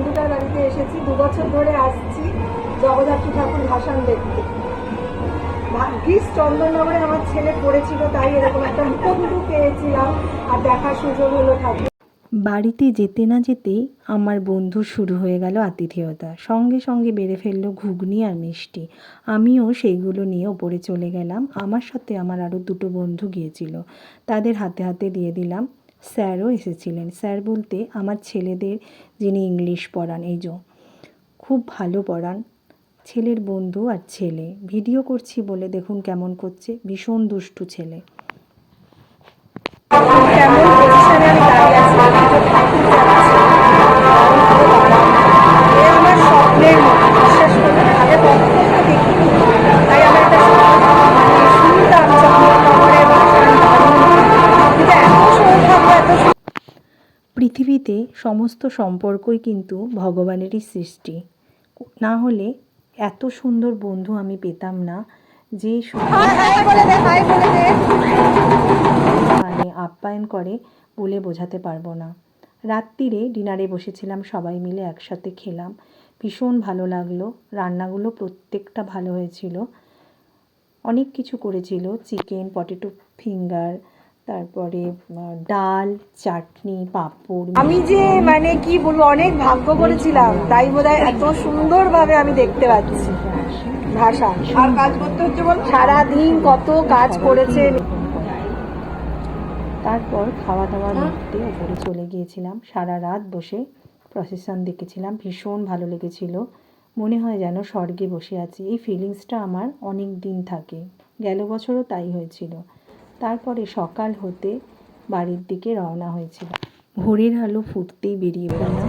বন্ধুটার বাড়িতে এসেছি, 2 বছর ধরে আসছি জগদ্ধাত্রী ঠাকুর ভাসান দেখতে। ভাগ্যিস চন্দননগরে আমার ছেলে পড়েছিল, তাই এরকম একটা বন্ধু পেয়েছিলাম আর দেখার সুযোগ হলো ঠাকুর। বাড়িতে যেতে না যেতেই আমার বন্ধু শুরু হয়ে গেল আতিথেয়তা। সঙ্গে সঙ্গে বেড়ে ফেললো ঘুগনি আর মিষ্টি। আমিও সেইগুলো নিয়ে ওপরে চলে গেলাম। আমার সাথে আমার আরও 2টো বন্ধু গিয়েছিল, তাদের হাতে হাতে দিয়ে দিলাম। স্যারও এসেছিলেন। স্যার বলতে আমার ছেলেদের যিনি ইংলিশ পড়ান, খুব ভালো পড়ান। ছেলের বন্ধু আর ছেলে ভিডিও করছি বলে দেখুন কেমন করছে, ভীষণ দুষ্টু ছেলে। কেমন পজিশনে আমি দাঁড়িয়ে আছি, ঠাকুর যাচ্ছে, এ আমার স্বপ্নের মতো, বিশ্বাস করবেন। আগে কখনো দেখিনি, তাই আমার একটা মানে শুনতাম চন্দননগরে ভাসান দারুণ, কিন্তু এত সৌভাগ্য, এত পৃথিবীতে সমস্ত সম্পর্কই কিন্তু ভগবানেরই সৃষ্টি। না হলে এত সুন্দর বন্ধু আমি পেতাম না, যে মানে আপ্যায়ন করে বলে বোঝাতে পারবো না। রাত্রিরে ডিনারে বসেছিলাম, সবাই মিলে একসাথে খেলাম, ভীষণ ভালো লাগলো। রান্নাগুলো প্রত্যেকটা ভালো হয়েছিল, অনেক কিছু করেছিল। চিকেন, পটেটো ফিঙ্গার, তারপরে ডাল, চাটনি, পাঁপড়। আমি যে মানে কি বলবো, অনেক ভাগ্য করেছিলাম, তাই বোধহয় এত সুন্দরভাবে আমি দেখতে পাচ্ছি ভাসান। আর কাজ করতে হচ্ছে বল, সারাদিন কত কাজ করেছে। তারপর খাওয়া দাওয়া দেখতে উপরে চলে গিয়েছিলাম। সারা রাত বসে প্রসেসন দেখেছিলাম, ভীষণ ভালো লেগেছিল। মনে হয় যেন স্বর্গে বসে আছি। এই ফিলিংসটা আমার অনেক দিন থাকে, গেল বছরও তাই হয়েছিল। তারপরে সকাল হতে বাড়ির দিকে রওনা হয়েছিল। ভোরের আলো ফুটতেই বেরিয়ে পড়লাম।